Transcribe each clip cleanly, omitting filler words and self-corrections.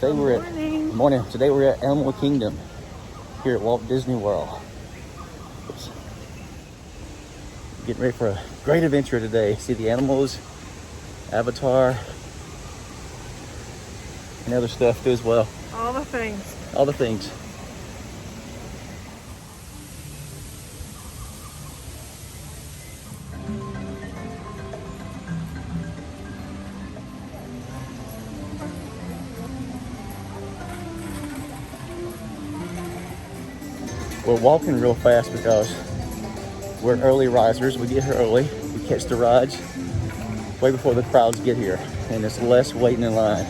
Today we're at good morning. Today we're at Animal Kingdom here at Walt Disney World. Oops. Getting ready for a great adventure today. See the animals, Avatar, and other stuff too as well. All the things. All the things. We're walking real fast because we're early risers. We get here early. We catch the rides way before the crowds get here, and it's less waiting in line.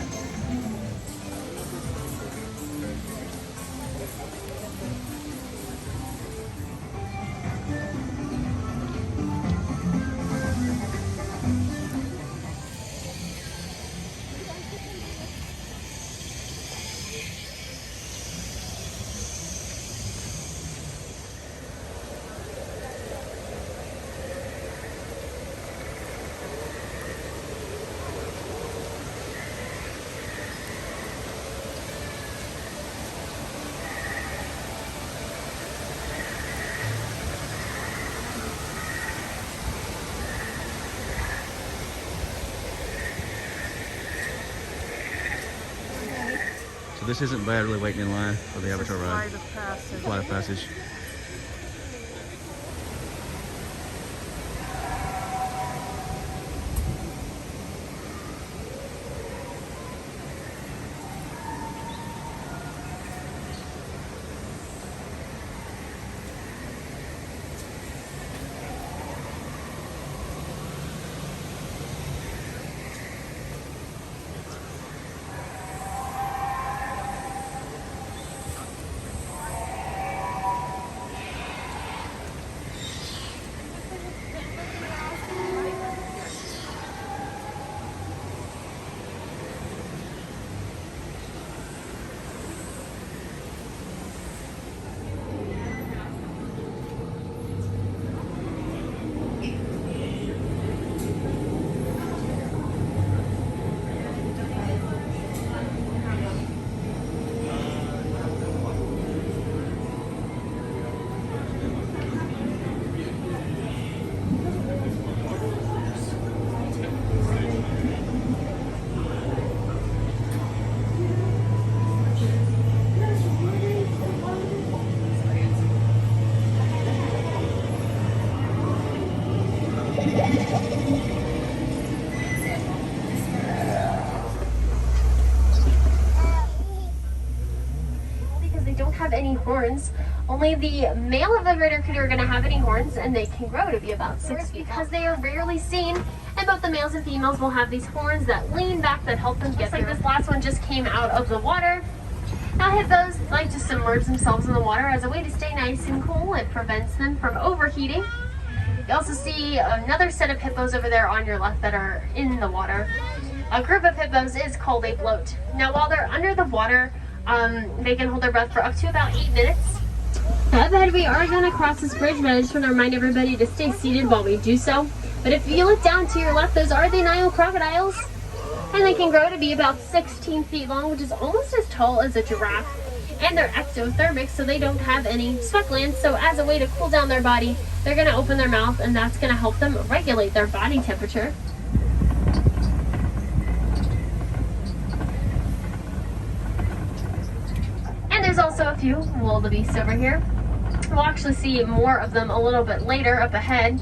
So this isn't bad, really waiting in line for the Avatar ride. Flight of Passage. Because they don't have any horns. Only the male of the critter are going to have any horns, and they can grow to be about 6 feet because they are rarely seen. And both the males and females will have these horns that lean back that help them get there. Like this last one just came out of the water. Now hippos like to submerge themselves in the water as a way to stay nice and cool. It prevents them from overheating. You also see another set of hippos over there on your left that are in the water. A group of hippos is called a bloat. Now while they're under the water, they can hold their breath for up to about 8 minutes. Up ahead we are going to cross this bridge, but I just want to remind everybody to stay seated while we do so. But if you look down to your left, those are the Nile crocodiles. And they can grow to be about 16 feet long, which is almost as tall as a giraffe. And they're ectothermic, so they don't have any sweat glands. So as a way to cool down their body, they're going to open their mouth, and that's going to help them regulate their body temperature. And there's also a few wildebeests over here. We'll actually see more of them a little bit later up ahead.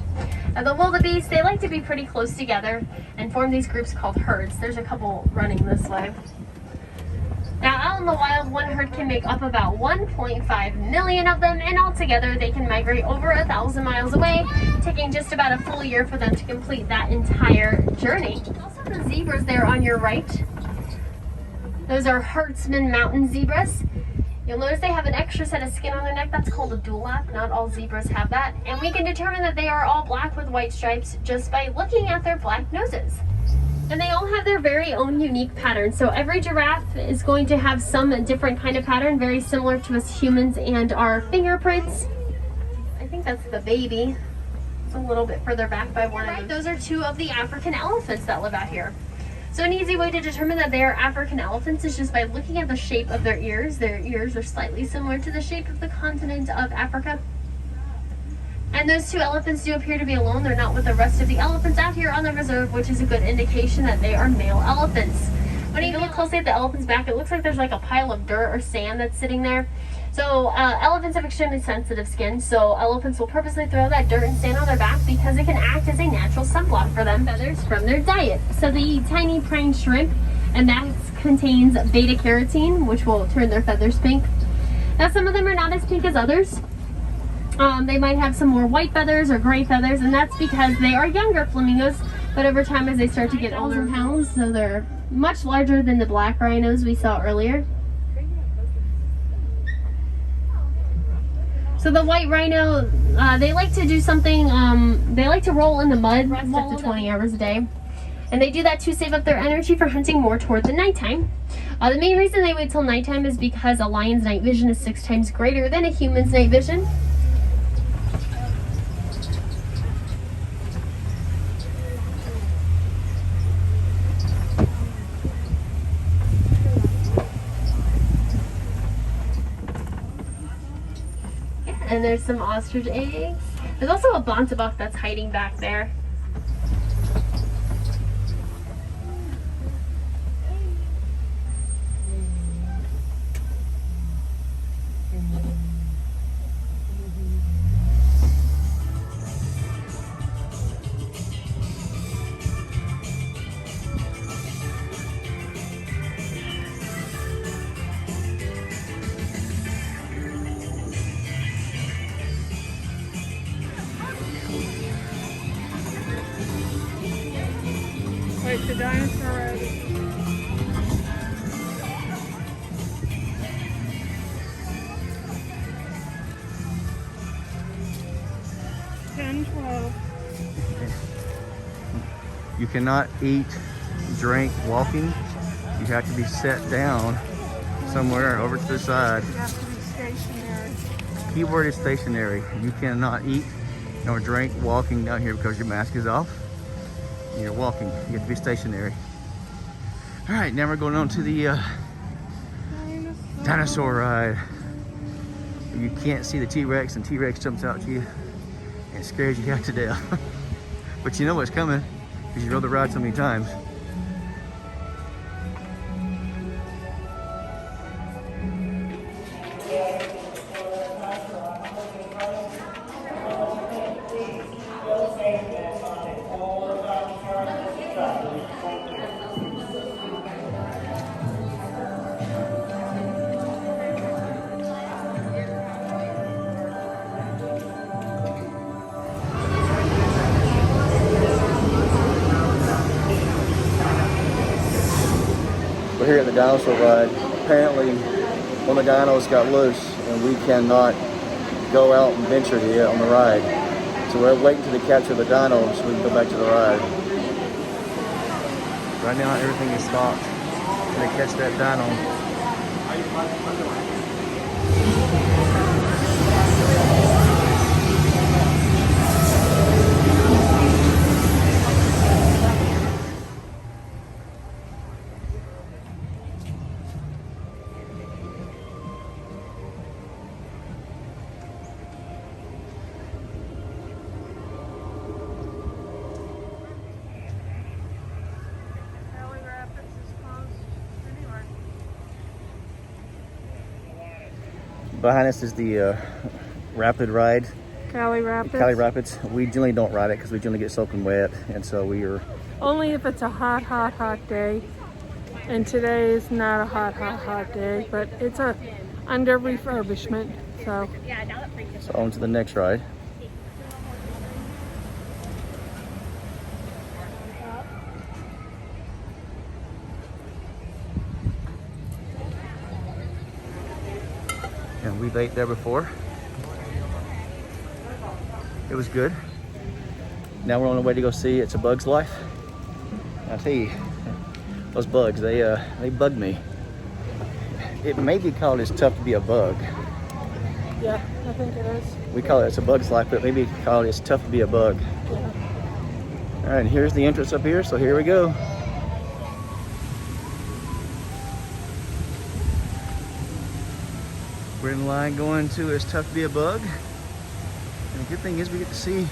The wildebeest, they like to be pretty close together and form these groups called herds. There's a couple running this way. Now out in the wild, one herd can make up about 1.5 million of them, and altogether they can migrate over 1,000 miles away, taking just about a full year for them to complete that entire journey. Also the zebras there on your right. Those are herdsman mountain zebras. You'll notice they have an extra set of skin on their neck. That's called a dewlap. Not all zebras have that. And we can determine that they are all black with white stripes just by looking at their black noses. And they all have their very own unique pattern. So every giraffe is going to have some different kind of pattern, very similar to us humans and our fingerprints. I think that's the baby. It's a little bit further back by one of them. Those are two of the African elephants that live out here. So an easy way to determine that they are African elephants is just by looking at the shape of their ears. Their ears are slightly similar to the shape of the continent of Africa. And those 2 elephants do appear to be alone. They're not with the rest of the elephants out here on the reserve, which is a good indication that they are male elephants. When you look closely at the elephant's back, it looks like there's like a pile of dirt or sand that's sitting there. So elephants have extremely sensitive skin, so elephants will purposely throw that dirt and sand on their back because it can act as a natural sunblock for them. Feathers from their diet. So they eat tiny praying shrimp, and that contains beta carotene, which will turn their feathers pink. Now some of them are not as pink as others. They might have some more white feathers or gray feathers, and that's because they are younger flamingos, but over time as they start to get older pounds, so they're much larger than the black rhinos we saw earlier. So the white rhino, they like to do something, they like to roll in the mud up to 20 hours a day. And they do that to save up their energy for hunting more toward the nighttime. The main reason they wait till nighttime is because a lion's night vision is 6 times greater than a human's night vision. And there's some ostrich eggs. There's also a bontebok that's hiding back there. Wait, the Dinosaur Ride. 10, 12. You cannot eat, drink, walking. You have to be set down somewhere over to the side. You have to be stationary. Keyword is stationary. You cannot eat nor drink walking down here because your mask is off. You're walking. You have to be stationary. All right, now we're going on to the Dinosaur Ride. You can't see the T-Rex, and T-Rex jumps out to you and scares you half to death. But you know what's coming because you rode the ride so many times. We're here at the Dinosaur Ride. Apparently, one of the dinos got loose and we cannot go out and venture yet on the ride. So we're waiting till they capture the dinos so we can go back to the ride. Right now, everything is stopped till they catch that dino. Behind us is the rapid ride. Cali Rapids. Cali Rapids. We generally don't ride it because we generally get soaking wet, and so we are. Only if it's a hot, hot, hot day. And today is not a hot, hot, hot day, but it's a under refurbishment. So On to the next ride. And we've ate there before. It was good. Now we're on the way to go see It's a Bug's Life. I'll tell you, those bugs, they bug me. It may be called It's Tough to Be a Bug. yeah, I think it is. We call it It's a Bug's Life, but maybe call it It's Tough to Be a Bug. Yeah. All right, and here's the entrance up here, so here we go. We're in line going to It's Tough to Be a Bug. And the good thing is we get to see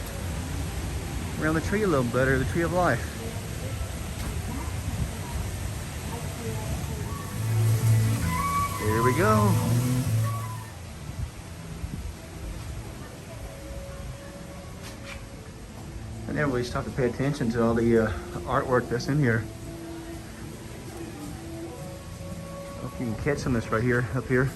around the tree a little better, the tree of life. Here we go. I never really stopped to pay attention to all the artwork that's in here. I hope you can catch some of this right here, up here.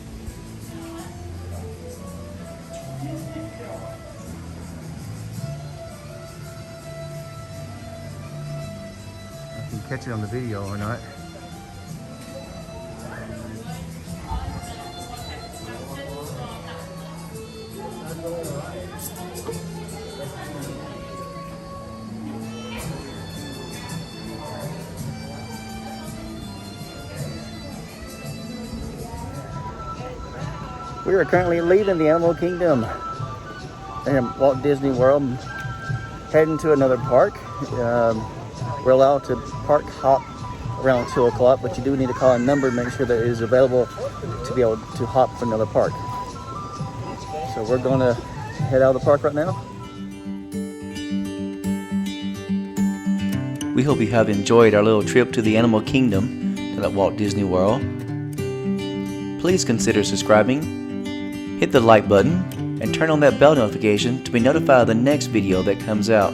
If you can catch it on the video or not. We are currently leaving the Animal Kingdom in Walt Disney World, heading to another park. We're allowed to park hop around 2 o'clock, but you do need to call a number and make sure that it is available to be able to hop for another park. So we're going to head out of the park right now. We hope you have enjoyed our little trip to the Animal Kingdom at Walt Disney World. Please consider subscribing, hit the like button, and turn on that bell notification to be notified of the next video that comes out.